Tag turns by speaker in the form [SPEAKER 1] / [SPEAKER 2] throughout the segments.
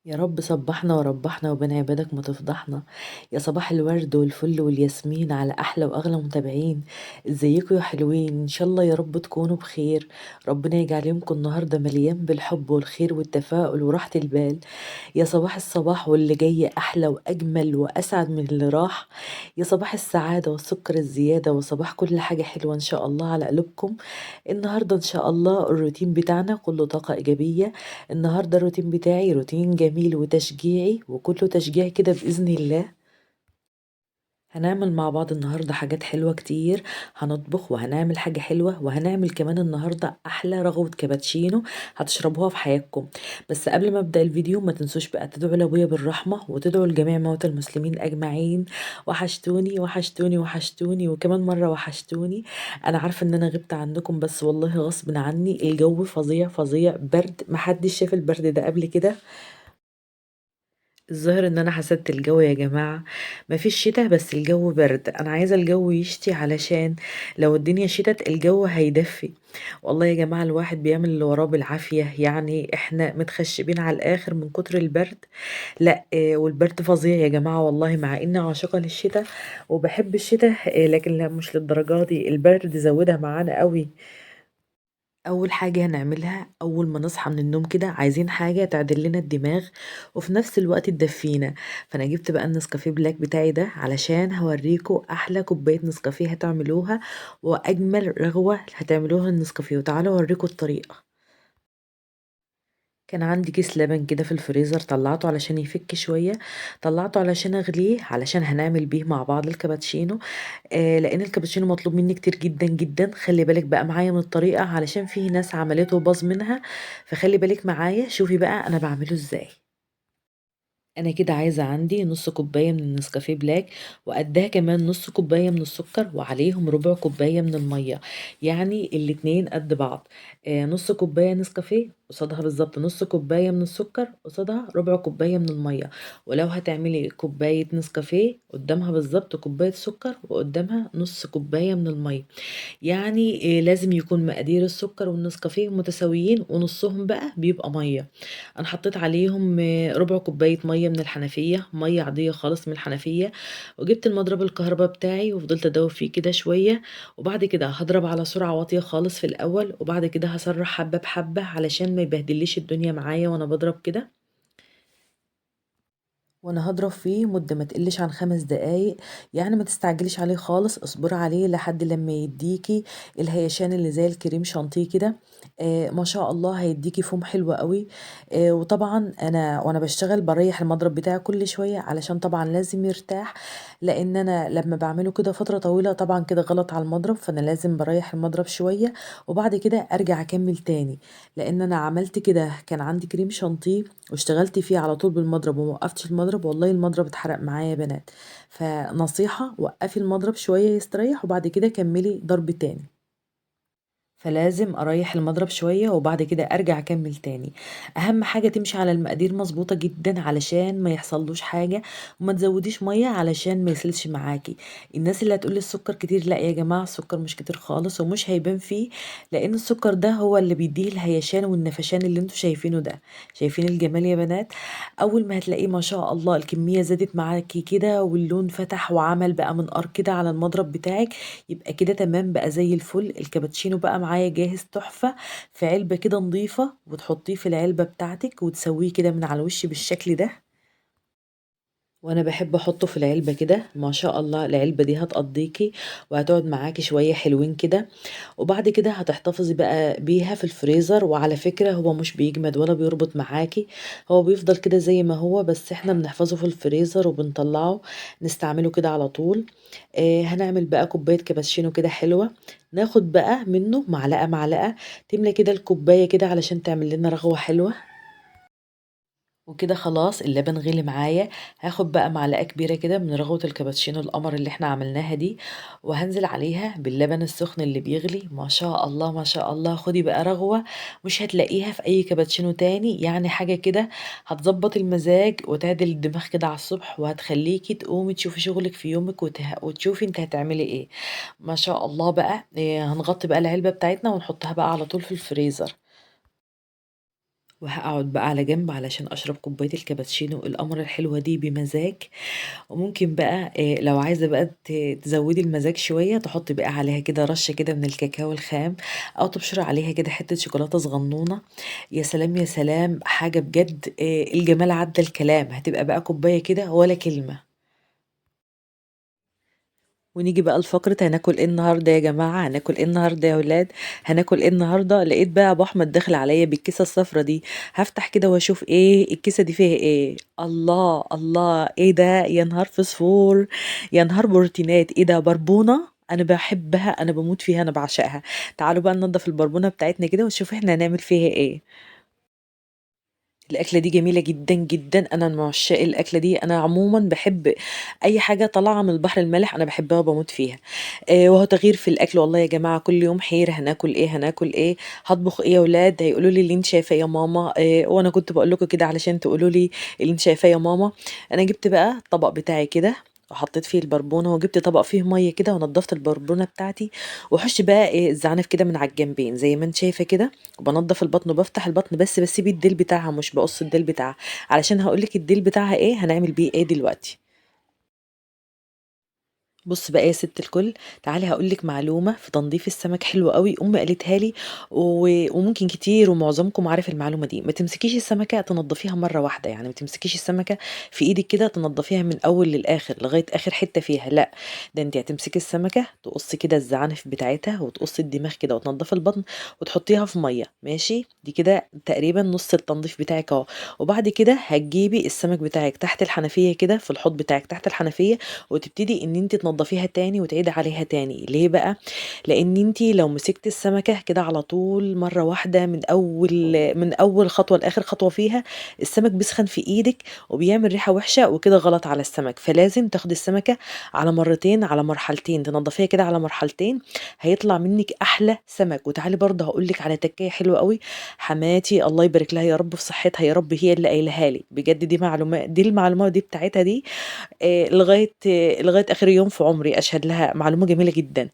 [SPEAKER 1] يا رب صبحنا وربحنا وبين عبادك ما تفضحنا. يا صباح الورد والفل والياسمين على احلى واغلى متابعين. ازيكم يا حلوين؟ ان شاء الله يا رب تكونوا بخير. ربنا يجعل يومكم النهارده مليان بالحب والخير والتفاؤل وراحة البال. يا صباح الصباح واللي جاي أحلى وأجمل وأسعد من اللي راح. يا صباح السعادة والسكر الزيادة وصباح كل حاجة حلوة إن شاء الله على قلوبكم. النهاردة إن شاء الله الروتين بتاعنا كله طاقة إيجابية. النهاردة الروتين بتاعي روتين جميل وتشجيعي وكله تشجيع كده بإذن الله. هنعمل مع بعض النهاردة حاجات حلوة كتير. هنطبخ وهنعمل حاجة حلوة وهنعمل كمان النهاردة أحلى رغوة كابتشينو هتشربوها في حياتكم. بس قبل ما أبدأ الفيديو ما تنسوش بقى تدعوا لأبويا بالرحمة وتدعوا لجميع موتى المسلمين أجمعين. وحشتوني وحشتوني وحشتوني وكمان مرة وحشتوني. أنا عارفة إن أنا غبت عنكم بس والله غصب عني، الجو فظيع فظيع برد، محدش شاف البرد ده قبل كده. الظاهر ان انا حسدت الجو يا جماعة. مفيش شتاء بس الجو برد، انا عايزة الجو يشتي علشان لو الدنيا شتت الجو هيدفي. والله يا جماعة الواحد بيعمل اللي وراه بالعافية، يعني احنا متخشبين على الاخر من كتر البرد. لا والبرد فظيع يا جماعة والله، مع اني عاشقة للشتاء وبحب الشتاء، لكن لا مش للدرجة دي، البرد زودها معانا قوي. اول حاجة هنعملها اول ما نصحى من النوم كده، عايزين حاجة تعدل لنا الدماغ وفي نفس الوقت تدفينا. فانا جبت بقى النسكافيه بلاك بتاعي ده علشان هوريكم احلى كوباية نسكافيه هتعملوها واجمل رغوة هتعملوها النسكافيه، وتعالوا اوريكم الطريقة. كان عندي كيس لبن كده في الفريزر، طلعته علشان يفك شوية. طلعته علشان اغليه علشان هنعمل بيه مع بعض الكابتشينو. لان الكابتشينو مطلوب مني كتير جدا جدا، خلي بالك بقى معايا من الطريقة علشان في ناس عملته وباظ منها. فخلي بالك معايا، شوفي بقى انا بعمله ازاي. انا كده عايزه عندي نص كوبايه من النسكافيه بلاك، وقدها كمان نص كوبايه من السكر وعليهم ربع كوبايه من الميه، يعني الاتنين قد بعض. نص كوبايه نسكافيه قصادها بالظبط نص كوبايه من السكر قصادها ربع كوبايه من الميه. ولو هتعملي كوبايه نسكافيه قدامها بالظبط كوبايه سكر وقدامها نص كوبايه من الميه. يعني لازم يكون مقادير السكر والنسكافيه متساويين ونصهم بقى بيبقى ميه. انا حطيت عليهم ربع كوبايه ميه من الحنفيه، ميه عاديه خالص من الحنفيه. وجبت المضرب الكهرباء بتاعي وفضلت ادوب فيه كده شويه. وبعد كده هضرب على سرعه واطيه خالص في الاول، وبعد كده هسرح حبه بحبه علشان ما يبهدليش الدنيا معايا وانا بضرب كده. وانا هضرب فيه مدة ما تقلش عن 5 دقايق. يعني ما تستعجليش عليه خالص، اصبري عليه لحد لما يديكي الهيشان اللي زي الكريم شانتيه كده. ما شاء الله هيديكي فوم حلو قوي. وطبعا انا وانا بشتغل بريح المضرب بتاعي كل شوية علشان طبعا لازم يرتاح. لان انا لما بعمله كده فترة طويلة طبعا كده غلط على المضرب، فانا لازم بريح المضرب شوية وبعد كده ارجع اكمل تاني. لان انا عملت كده كان عندي كريم شانتيه واشتغلت فيه على طول بالمضرب وموقفتش المضرب، والله المضرب اتحرق معايا يا بنات. فنصيحة وقفي المضرب شوية يستريح وبعد كده كملي ضرب تاني. فلازم اريح المضرب شوية وبعد كده ارجع اكمل تاني. اهم حاجة تمشي على المقادير مظبوطة جدا علشان ما يحصلوش حاجة. وما تزوديش مية علشان ما يسلش معاكي. الناس اللي هتقولي السكر كتير، لا يا جماعة السكر مش كتير خالص ومش هيبان فيه. لان السكر ده هو اللي بيديه الهيشان والنفشان اللي انتوا شايفينه ده. شايفين الجمال يا بنات؟ اول ما هتلاقيه ما شاء الله الكمية زادت معاكي كده واللون فتح وعمل بقى منقار كده على المضرب بتاعك، يبقى كده تمام بقى زي الفل. الكابتشينو بقى معايا جاهز تحفة في علبة كده نظيفة، وتحطيه في العلبة بتاعتك وتسويه كده من على الوش بالشكل ده. وانا بحب احطه في العلبة كده، ما شاء الله العلبة دي هتقضيكي وهتقعد معاكي شوية حلوين كده. وبعد كده هتحتفظي بقى بيها في الفريزر. وعلى فكرة هو مش بيجمد ولا بيربط معاكي، هو بيفضل كده زي ما هو، بس احنا بنحفظه في الفريزر وبنطلعه نستعمله كده على طول. هنعمل بقى كوباية كابتشينو كده حلوة. ناخد بقى منه معلقة معلقة، تملى كده الكوباية كده علشان تعمل لنا رغوة حلوة. وكده خلاص اللبن غلي معايا. هاخد بقى معلقة كبيرة كده من رغوة الكابتشينو القمر اللي احنا عملناها دي، وهنزل عليها باللبن السخن اللي بيغلي. ما شاء الله ما شاء الله، خدي بقى رغوة مش هتلاقيها في اي كابتشينو تاني، يعني حاجة كده هتظبط المزاج وتعدل الدماغ كده على الصبح وهتخليكي تقومي تشوفي شغلك في يومك وتشوفي انت هتعملي ايه. ما شاء الله بقى هنغطي بقى العلبة بتاعتنا ونحطها بقى على طول في الفريزر. وهقعد بقى على جنب علشان اشرب كوبايه الكابتشينو القمر الحلوه دي بمزاج. وممكن بقى لو عايزه بقى تزودي المزاج شويه تحطي بقى عليها كده رشه كده من الكاكاو الخام، او تبشري عليها كده حته شوكولاته صغنونه. يا سلام يا سلام، حاجه بجد الجمال عدى الكلام، هتبقى بقى كوبايه كده ولا كلمه. ونيجي بقى لفقرة هناكل ايه النهارده يا جماعة، هناكل ايه النهارده يا ولاد، هناكل ايه النهارده. لقيت بقى ابو احمد داخل عليا بالكيسة الصفرة دي، هفتح كده واشوف ايه الكيسة دي فيها ايه. الله الله، ايه ده، يا نهار فسفور، يا نهار بروتينات، ايه ده، بربونة. انا بحبها، انا بموت فيها، انا بعشقها. تعالوا بقى ننضف البربونة بتاعتنا كده ونشوف احنا هنعمل فيها ايه. الأكلة دي جميلة جدًا، جدًا، أنا من عشاق الأكلة دي، أنا عمومًا باحب أي حاجة طالعة من البحر المالح أنا باحبها وباموت فيها. وأهو تغيير في الأكل والله يا جماعة، كل يوم حيرة هناكل إيه، هناكل إيه، هاطبخ إيه يا ولاد، هيقولوا لي اللي أنتِ شايفاه يا ماما، وأنا كنت باقول لكم كده علشان تقولوا لي اللي أنتِ شايفاه يا ماما. أنا جبت بقى الطبق بتاعي كده وحطيت فيه البربونة، وجبت طبق فيه مَيّة كده ونضّفت البربونة بتاعتي، واحُش بقى الزعانف كده من على الجنبين زي ما أنتِ شايفة كده. وبانضّف البطن وبافتح البطن بس باسيب الديل بتاعها مش باقص الديل بتاعها، علشان هاقول لِك الديل بتاعها إيه، هنعمل بيه إيه دلوقتي. بُص بقى يا ست الكل، تعالي هاقول لِك معلومة في تنضيف السمك حلوة أوي، أمي قالتها لي وممكن كتير ومعظمكم عارف المعلومة دي. ما تمسكيش السمكة تنضفيها مرة واحدة، يعني ما تمسكيش السمكة في إيدِك كده تنضفيها من الأول للآخر لغاية آخر حتة فيها، لأ، ده أنتِ هتمسكي السمكة تقصي كده الزعانف بتاعتها وتقصي الدماغ كده وتنضفي البطن وتحطيها في مَيّة، ماشي، دي كده تقريبًا نُص التنضيف بتاعِك أهو. وبعد كده هتجيبي السمك بتاعِك تحت الحنفية كده في الحوض بتاعِك تحت الحنفية، وتبتدي إن أنتِ تنضّفيها تاني وتعيدي عليها تاني. ليه بقى؟ لإن أنتِ لو مسكتِ السمكة كده على طول مرّة واحدة من أول خطوة لآخر خطوة فيها، السمك بيسخن في إيدِك وبيعمل ريحة وِحشة وكده غلط على السمك. فلازم تاخدي السمكة على مرّتين، على مرحلتين، تنضّفيها كده على مرحلتين، هيطلع منِّك أحلى سمك. وتعالي برضه هاقول لِك على تكّاية حلوة أوي، حماتي الله يبارك لها يا رب في صحتها يا رب هي اللي قايلاها لي، بجد دي المعلومة دي بتاعتها دي لغاية آخر يوم في عمري أشهد لها، معلومة جميلة جدًا.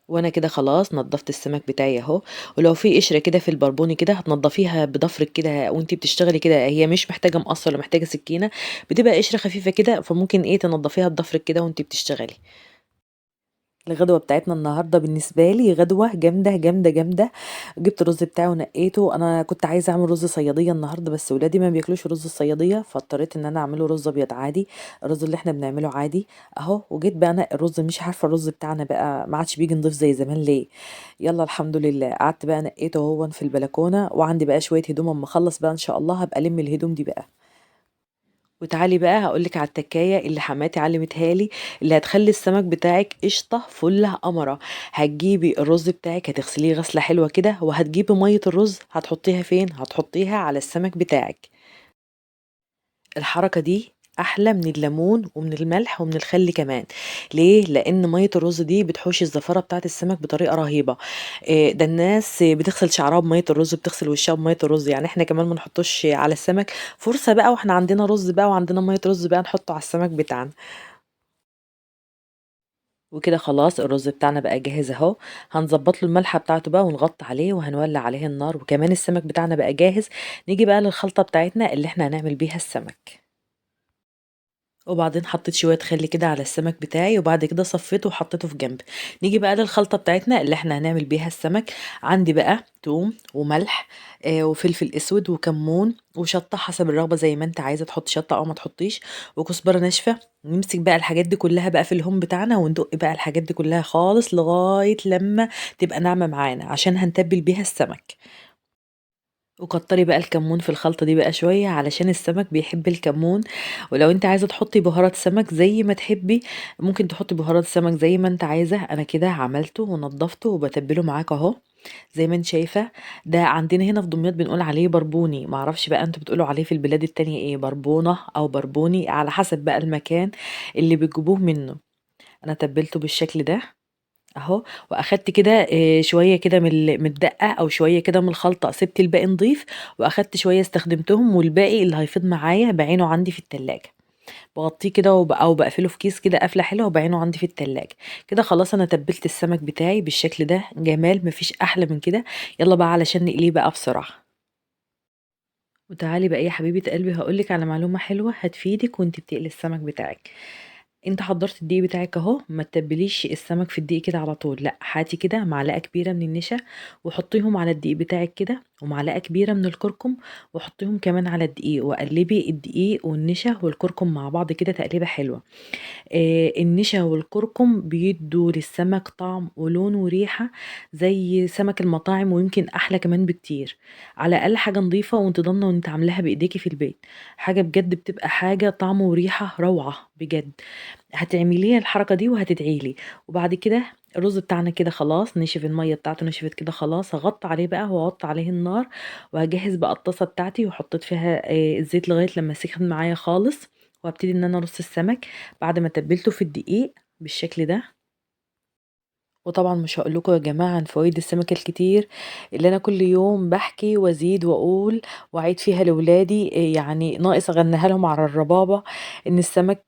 [SPEAKER 1] وأنا كده خلاص نضّفت السمك بتاعي أهو، ولو في قشرة كده في البربوني كده هتنضّفيها بضفرِك كده وأنتِ بتشتغلي كده، هي مش محتاجة مقص ولا محتاجة سكينة، بتبقى قشرة خفيفة كده، فممكن إيه تنضّفيها بضفرِك كده وأنتِ بتشتغلي. الغدوة بتاعتنا النهارده بالنسبة لي غدوة جامدة، جامدة، جامدة. جِبت الرز بتاعي ونقّيته، أنا كنت عايزة أعمل رز صيادية النهارده بس ولادي ما بياكلوش رز الصيادية، فاضطريت إن أنا أعمله رز أبيض عادي، الرز اللي إحنا بنعمله عادي أهو. وجيت بقى أنقّي الرز، مش عارفة الرز بتاعنا بقى ما عادش بييجي نضيف زي زمان ليه، يالّا الحمد لله. قعدت بقى نقّيته أهوًا في البلكونة، وعندي بقى شوية هدوم أمّا أخلّص بقى إن شاء الله هابقى ألِم الهدوم دي بقى. وتعالي بقى هاقول لِك على التكاية اللي حماتي علمتها لي، اللي هتخلّي السمك بتاعِك قشطة فُلّة قمرة. هتجيبي الرز بتاعِك هتغسليه غسلة حلوة كده، وهتجيبي مَيّة الرز هتحطيها فين، هتحطيها على السمك بتاعِك. الحركة دي أحلى من الليمون ومن الملح ومن الخل كمان. ليه؟ لإن مَيّة الرز دي بتحوش الزفارة بتاعة السمك بطريقة رهيبة. ده الناس بتغسل شعرها بمَيّة الرز، بتغسل وشها بمَيّة الرز، يعني إحنا كمان ما نحطوش على السمك، فرصة بقى وإحنا عندنا رز بقى وعندنا مَيّة رز بقى نحطه على السمك بتاعنا. وكده خلاص الرز بتاعنا بقى جاهز أهو، هنضبّط له الملحة بتاعته بقى ونغطّي عليه وهنولّع عليه النار، وكمان السمك بتاعنا بقى جاهز. نيجي بقى للخلطة بتاعتنا اللي إحنا هنعمل بيها السمك. وبعدين حطيت شوية خل كده على السمك بتاعي وبعد كده صفيته وحطيته في جنب. نيجي بقى للخلطة بتاعتنا اللي احنا هنعمل بيها السمك. عندي بقى توم وملح وفلفل اسود وكمون وشطة حسب الرغبة زي ما انت عايزة تحط شطة او ما تحطيش، وكزبرة ناشفة. نمسك بقى الحاجات دي كلها بقى في الهون بتاعنا وندق بقى الحاجات دي كلها خالص لغاية لما تبقى ناعمة معانا عشان هنتبل بيها السمك. وكتري بقى الكمون في الخلطة دي بقى شوية علشان السمك بيحب الكمون. ولو انت عايزة تحطي بهارات سمك زي ما تحبي ممكن تحطي بهارات سمك زي ما انت عايزة. انا كده عملته ونضفته وبتبله معاك اهو زي ما انت شايفة. ده عندنا هنا في دمياط بنقول عليه بربوني، معرفش بقى انتوا بتقولوا عليه في البلاد التانية ايه، بربونة او بربوني على حسب بقى المكان اللي بتجيبوه منه. انا تبلته بالشكل ده أهو. وأخدت كده شوية كده من الدقة أو شوية كده من الخلطة، سِبت الباقي نضيف، وأخدت شوية استخدمتهم والباقي اللي هيفيض معايا باعينه عندي في التلاجة. باغطيه كده أو باقفله في كيس كده قفلة حلوة وباعينه عندي في التلاجة. كده خلاص أنا تبّلت السمك بتاعي بالشكل ده، جمال ما فيش أحلى من كده. يالّا بقى علشان نقليه بقى بسرعة. وتعالي بقى يا حبيبة قلبي هاقول لِك على معلومة حلوة هتفيدِك وأنتِ بتقلي السمك بتاعِك. أنتِ حضّرتِ الدقيق بتاعِك أهو، ما تتبّليش السمك في الدقيق كده على طول، لأ، هاتي كده معلقة كبيرة من النشا وحطّيهم على الدقيق بتاعِك كده، ومعلقة كبيرة من الكركم وحطّيهم كمان على الدقيق، وقلّبي الدقيق والنشا والكركم مع بعض كده تقليبة حلوة. النشا والكركم بيدّوا للسمك طعم ولون وريحة زي سمك المطاعم ويمكن أحلى كمان بكتير، على الأقل حاجة نضيفة وأنتِ ضامنة وأنتِ عاملاها بإيديكِ في البيت، حاجة بجد بتبقى حاجة طعم وريحة روعة بجد. هتعملي الحركة دي وهتدعي لي. وبعد كده الرز بتاعنا كده خلاص نشف، المَيّة بتاعته نشفت كده خلاص، هاغطّي عليه بقى وأوطّي عليه النار، وهاجهّز بقى الطاسة بتاعتي وحطيت فيها الزيت لغاية لمّا سِخن معايا خالص، وهابتدي إن أنا أرُص السمك بعد ما تبّلته في الدقيق بالشكل ده. وطبعًا مش هاقول لكم يا جماعة عن فوايد السمك الكتير اللي أنا كل يوم باحكي وازيد واقول واعيد فيها لولادي، يعني ناقص اغنيها لهم على الربابة إن السمك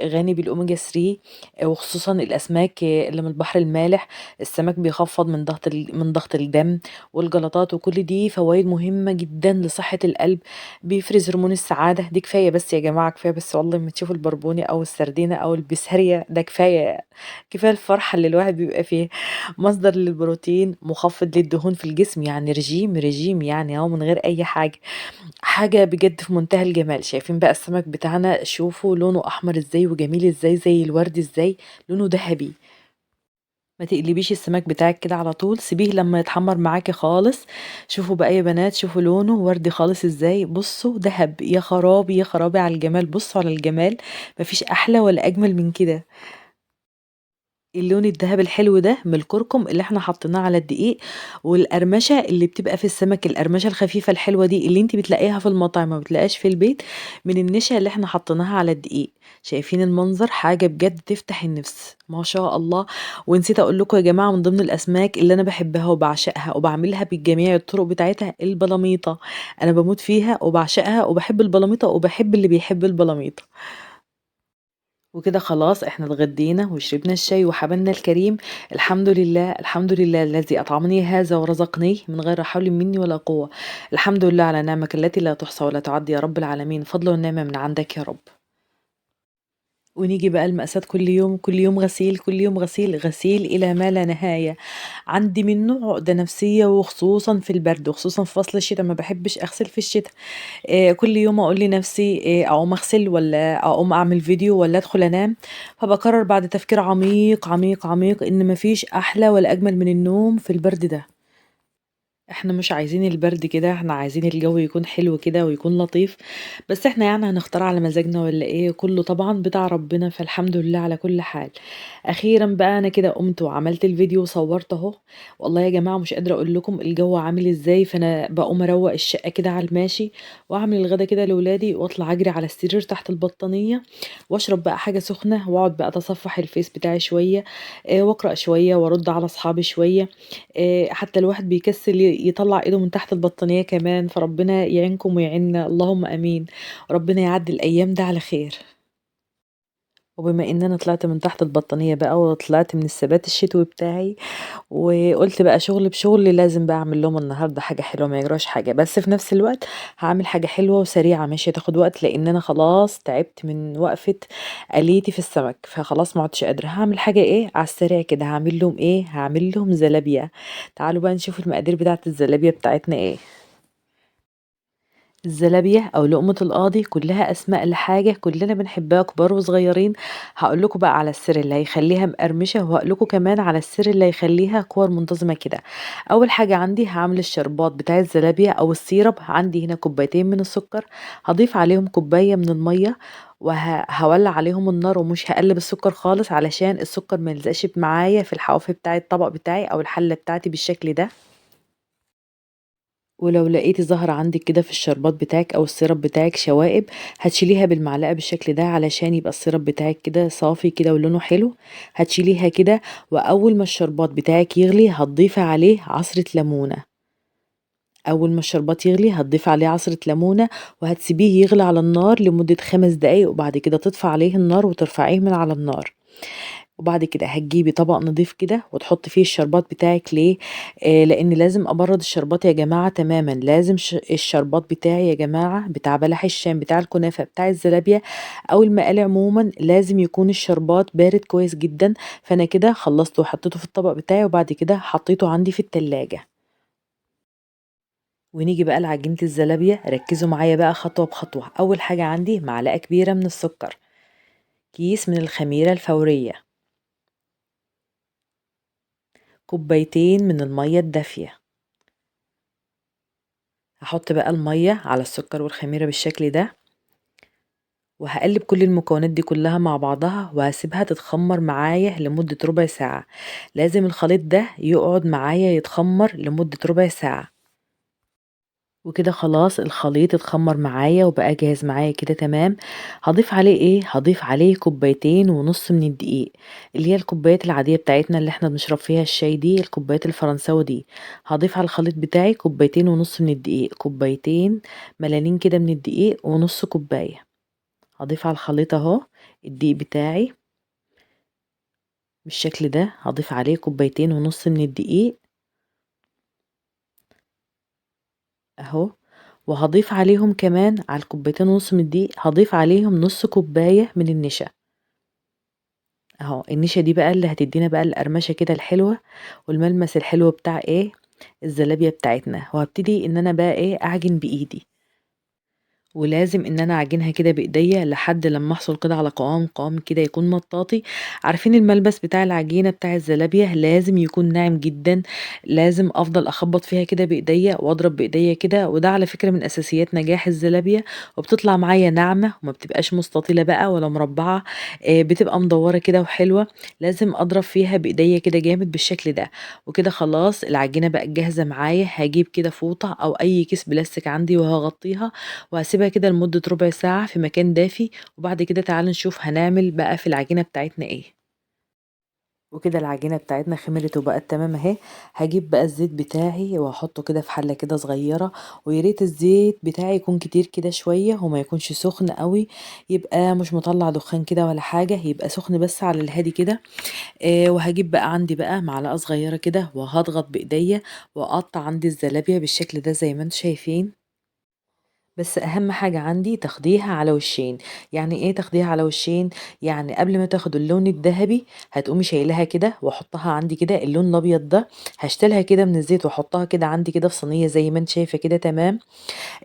[SPEAKER 1] غني بالأوميجا 3، وخصوصًا الأسماك اللي من البحر المالح. السمك بيخفّض من ضغط الدم والجلطات، وكل دي فوايد مهمة جدًا لصحة القلب، بيفرز هرمون السعادة. دي كفاية بس يا جماعة، كفاية بس والله أمّا تشوفوا البربوني أو السردينة أو البسارية ده كفاية، كفاية الفرحة اللي الواحد بيبقى فيها. مصدر للبروتين، مخفض للدهون في الجسم، يعني رجيم يعني أهو من غير أي حاجة. حاجة بجد في منتهى الجمال. شايفين بقى السمك بتاعنا، شوفوا لونه أحمر إزاي وجميل إزاي زي الورد إزاي، لونه دهبي. ما تقلبيش السمك بتاعِك كده على طول، سيبيه لمّا يتحمّر معاكِ خالص. شوفوا بقى يا بنات، شوفوا لونه وردي خالص إزاي، بُصّوا دهب، يا خرابي، يا خرابي على الجمال، بُصّوا على الجمال، ما فيش أحلى ولا أجمل من كده. اللون الدهبي الحلو ده من الكركم اللي إحنا حطيناه على الدقيق، والقرمشة اللي بتبقى في السمك، القرمشة الخفيفة الحلوة دي اللي أنتِ بتلاقيها في المطاعم ما بتلاقيهاش في البيت، من النشا اللي إحنا حطيناها على الدقيق. شايفين المنظر؟ حاجة بجد تفتح النفس، ما شاء الله. ونسيت أقول لكم يا جماعة من ضمن الأسماك اللي أنا باحبها وباعشقها وباعملها بجميع الطرق بتاعتها البلاميطة. أنا باموت فيها وباعشقها وباحب البلاميطة وباحب اللي بيحب البلاميطة. وكده خلاص إحنا اتغدينا وشربنا الشاي وحبلنا الكريم. الحمد لله، الحمد لله الذي أطعمني هذا ورزقنيه من غير حول مني ولا قوة. الحمد لله على نعمك التي لا تحصى ولا تعد يا رب العالمين، فضل ونعمة من عندك يا رب. ونيجي بقى المقاسات كل يوم، كل يوم غسيل، كل يوم غسيل، غسيل إلى ما لا نهاية. عندي منه عقدة نفسية وخصوصًا في البرد وخصوصًا في فصل الشتا، ما باحبش أغسل في الشتا. كل يوم أقول لنفسي أقوم أغسل والّا أقوم أعمل فيديو والّا أدخل أنام، فباقرر بعد تفكير عميق، عميق، عميق إن ما فيش أحلى ولا أجمل من النوم في البرد ده. إحنا مش عايزين البرد كده، إحنا عايزين الجو يكون حلو كده ويكون لطيف، بس إحنا يعني هنختار على مزاجنا والّا إيه؟ كُلّه طبعًا بتاع ربنا، فالحمد لله على كل حال. أخيرًا بقى أنا كده قُمت وعملت الفيديو وصوّرت أهو. والله يا جماعة مش قادرة أقول لكم الجو عامل إزاي، فأنا باقوم أروّق الشقة كده على الماشي، وأعمل الغدا كده لولادي، وأطلع أجري على السرير تحت البطانية، وأشرب بقى حاجة سخنة، وأقعد بقى أتصفح الفيس بتاعي شوية، وأقرأ شوية، وأرُد على أصحابي شوية. حتى الواحد بيكسل يطلّع إيده من تحت البطانية كمان، فربنا يعينكم ويعيننا، اللهم آمين. ربنا يعدّي الأيام ده على خير. وبما إن أنا طلعت من تحت البطانية بقى وطلعت من الثبات الشتوي بتاعي، وقُلت بقى شغل بشغل لازم بقى أعمل لهم النهارده حاجة حلوة ما يجراش حاجة، بس في نفس الوقت هاعمل حاجة حلوة وسريعة مش هتاخد وقت، لإن أنا خلاص تعبت من وقفة قليتي في السمك، فخلاص ما عُدتش قادرة. هاعمل حاجة إيه، على السريع كده، هاعمل لهم إيه، هاعمل لهم زلابية. تعالوا بقى نشوف المقادير بتاعة الزلابية بتاعتنا إيه. الزلابية أو لقمة القاضي كلها أسماء لحاجة كلنا بنحبها كبار وصغيرين. هاقول لكم بقى على السر اللي هيخلّيها مقرمشة، وهاقول لكم كمان على السر اللي هيخلّيها كور منتظمة كده. أول حاجة عندي هاعمل الشربات بتاع الزلابية أو السيرب، عندي هنا كوبايتين من السكر، هاضيف عليهم كوباية من المَيّة، هاولّع عليهم النار ومش هاقلّب السكر خالص علشان السكر ما يلزقش معايا في الحواف بتاع الطبق بتاعي أو الحلة بتاعتي بالشكل ده. ولو لقيتِ ظهر عندِك كده في الشربات بتاعِك أو السيرب بتاعِك شوائب، هتشيليها بالمعلقة بالشكل ده علشان يبقى السيرب بتاعِك كده صافي كده ولونه حلو. هتشيليها كده، وأول ما الشربات بتاعِك يغلي هتضيفي عليه عصرة ليمونة. أول ما الشربات يغلي هتضيفي عليه عصرة ليمونة وهتسيبيه يغلي على النار لمدة 5 دقايق، وبعد كده تطفي عليه النار وترفعيه من على النار. وبعد كده هتجيبي طبق نضيف كده وتحطي فيه الشربات بتاعك. ليه؟ لأن لازم أبرد الشربات يا جماعة تماما. لازم الشربات بتاعي يا جماعة بتاع بلح الشام بتاع الكنافة بتاع الزلابية أو المقالي عموما لازم يكون الشربات بارد كويس جدا. فأنا كده خلصته وحطيته في الطبق بتاعي وبعد كده حطيته عندي في التلاجة. ونيجي بقى لعجينة الزلابية، ركزوا معايا بقى خطوة بخطوة. أول حاجة عندي معلقة كبيرة من السكر، كيس من الخميرة الفورية، كوبايتين من المية الدافية. هحط بقى المية على السكر والخميرة بالشكل ده، وهقلب كل المكونات دي كلها مع بعضها وهسيبها تتخمر معايا لمدة ربع ساعة. لازم الخليط ده يقعد معايا يتخمر لمدة ربع ساعة. وكده خلاص الخليط اتخمر معايا وبقى جاهز معايا كده تمام. هضيف عليه ايه؟ هضيف عليه كوبايتين ونص من الدقيق، اللي هي الكوبايات العادية بتاعتنا اللي احنا بنشرب فيها الشاي دي، الكوبايات الفرنساوي دي. هضيف على الخليط بتاعي كوبايتين ونص من الدقيق، كوبايتين ملانين كده من الدقيق ونص كوباية. هضيف على الخليط اهو الدقيق بتاعي بالشكل ده، هضيف عليه كوبايتين ونص من الدقيق اهو. وهضيف عليهم كمان على الكوبايتين ونص من الدقيق هضيف عليهم نص كوباية من النشا اهو. النشا دي بقى اللي هتدينا بقى القرمشة كده الحلوة والملمس الحلو بتاع ايه الزلابية بتاعتنا. وهبتدي ان انا بقى ايه اعجن بايدي، ولازم ان انا اعجنها كده بايديا لحد لما احصل كده على قوام كده يكون مطاطي. عارفين الملبس بتاع العجينه بتاع الزلابيه لازم يكون ناعم جدا. لازم افضل اخبط فيها كده بايديا واضرب بايديا كده، وده على فكره من اساسيات نجاح الزلابيه. وبتطلع معايا ناعمه وما بتبقاش مستطيله بقى ولا مربعه، بتبقى مدوره كده وحلوه. لازم اضرب فيها بايديا كده جامد بالشكل ده. وكده خلاص العجينه بقت جاهزه معايا. هجيب كده فوطه او اي كيس بلاستيك عندي وهغطيها وهسيبها كده لمدة ربع ساعة في مكان دافي. وبعد كده تعالوا نشوف هنعمل بقى في العجينة بتاعتنا ايه. وكده العجينة بتاعتنا خمرت وبقت تمام اهي. هجيب بقى الزيت بتاعي وهحطه كده في حلة كده صغيرة، وياريت الزيت بتاعي يكون كتير كده شوية وما يكونش سخن قوي، يبقى مش مطلع دخان كده ولا حاجة، يبقى سخن بس على الهادي كده. وهجيب بقى عندي بقى معلقة صغيرة كده وهضغط بايديا واقطع عندي الزلابية بالشكل ده زي ما انتم شايفين. بس اهم حاجة عندي تاخديها على وشين. يعني ايه تاخديها على وشين؟ يعني قبل ما تاخد اللون الذهبي هتقومي شايلها كده واحطها عندي كده اللون الابيض ده، هشتلها كده من الزيت واحطها كده عندي كده في صينية زي ما انت شايفة كده تمام.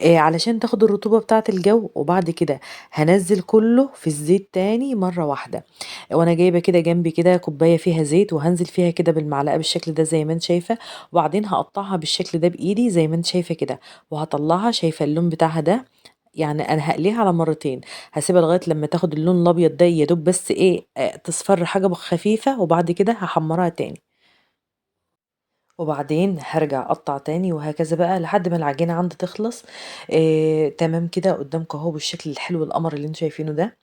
[SPEAKER 1] علشان تاخد الرطوبة بتاعة الجو. وبعد كده هنزل كله في الزيت تاني مرة واحدة، وانا جايبة كده جنبي كده كوباية فيها زيت وهنزل فيها كده بالمعلقة بالشكل ده زي ما انت شايفة. وبعدين هقطعها بالشكل ده بايدي زي ما انت شايفة كده، وهطلعها شايفة اللون بتاعها ده. يعني انا هقليها على مرتين، هسيبها لغايه لما تاخد اللون الابيض ده يا دوب بس ايه تصفر حاجه خفيفه، وبعد كده هحمرها تاني. وبعدين هرجع اقطع تاني وهكذا بقى لحد ما العجينه عندي تخلص. تمام كده قدامك اهو بالشكل الحلو القمر اللي انتوا شايفينه ده.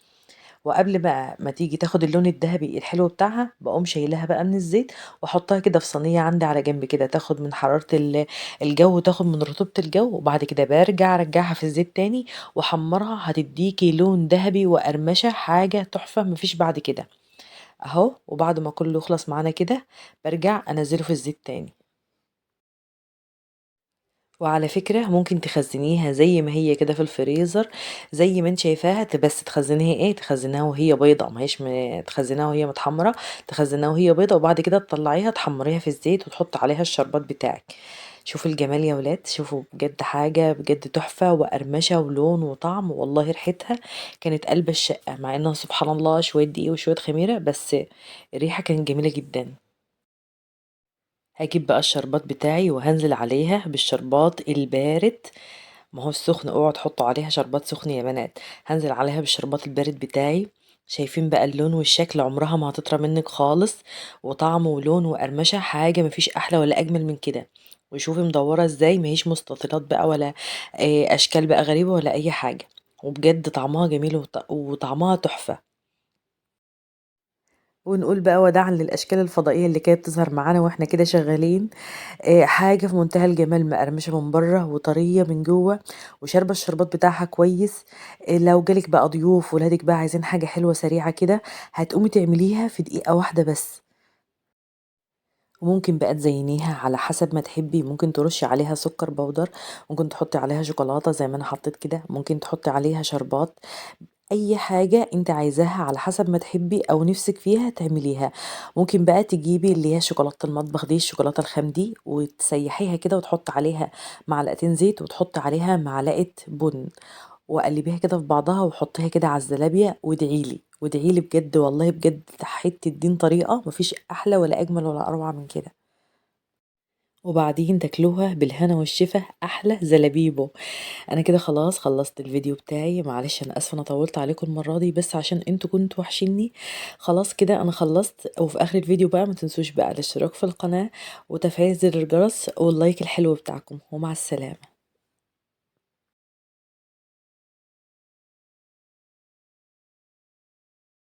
[SPEAKER 1] وقبل بقى ما تيجي تاخد اللون الذهبي الحلو بتاعها بقوم شايلها بقى من الزيت واحطها كده في صينيه عندي على جنب كده تاخد من حراره الجو وتاخد من رطوبه الجو. وبعد كده برجع ارجعها في الزيت تاني واحمرها، هتديكي لون ذهبي وقرمشه حاجه تحفه مفيش بعد كده اهو. وبعد ما كله يخلص معانا كده برجع انزله في الزيت تاني. وعلى فكرة ممكن تخزنيها زي ما هي كده في الفريزر زي ما انت شايفاها، بس تخزنيها ايه؟ تخزنيها وهي بيضة، ما هيش تخزنيها وهي متحمرة، تخزنيها وهي بيضة وبعد كده تطلعيها تحمريها في الزيت وتحط عليها الشربات بتاعك. شوفوا الجمال يا ولاد، شوفوا بجد حاجة بجد تحفة وقرمشة ولون وطعم، والله ريحتها كانت قلب الشقة مع انها سبحان الله شوية دقيق وشوية خميرة، بس الريحة كانت جميلة جدا. هاجيب بقى الشربات بتاعي وهنزل عليها بالشربات البارد. ما هو السخن اوعوا تحطوا عليها شربات سخن يا بنات، هنزل عليها بالشربات البارد بتاعي. شايفين بقى اللون والشكل عمرها ما هتطرى منك خالص، وطعم ولون وقرمشة حاجة مفيش احلى ولا اجمل من كده. وشوفي مدورة ازاي، ماهيش مستطيلات بقى ولا اشكال بقى غريبة ولا اي حاجة. وبجد طعمها جميل وطعمها تحفة. ونقول بقى وداعًا للأشكال الفضائية اللي كانت بتظهر معانا وإحنا كده شغالين، حاجة في منتهى الجمال، مقرمشة من برّه وطرية من جوّه وشاربة الشربات بتاعها كويس. لو جالِك بقى ضيوف ولادِك بقى عايزين حاجة حلوة سريعة كده، هتقومي تعمليها في دقيقة واحدة بس. وممكن بقى تزينيها على حسب ما تحبي، ممكن ترشي عليها سكر بودر، ممكن تحطي عليها شوكولاتة زي ما انا حطيت كده، ممكن تحطي عليها شربات، اي حاجة انت عايزاها على حسب ما تحبي او نفسك فيها تعمليها. ممكن بقى تجيبي اللي هي شوكولاتة المطبخ دي، الشوكولاتة الخام دي، وتسيحيها كده وتحط عليها معلقتين زيت وتحط عليها معلقة بن، وقلبيها كده في بعضها وحطيها كده على الزلابية وادعيلي وادعيلي بجد، والله بجد حتة دين طريقة مفيش أحلى ولا أجمل ولا أروع من كده. وبعدين تاكلوها بالهنا والشفا، أحلى زلابيبو. أنا كده خلاص خلصت الفيديو بتاعي، معلش أنا آسفة أنا طولت عليكم المرة دي بس عشان انتوا كنتوا وحشيني. خلاص كده أنا خلصت، وفي آخر الفيديو بقى ما تنسوش بقى الاشتراك في القناة وتفعيل زر الجرس واللايك الحلو بتاعكم، ومع السلامة.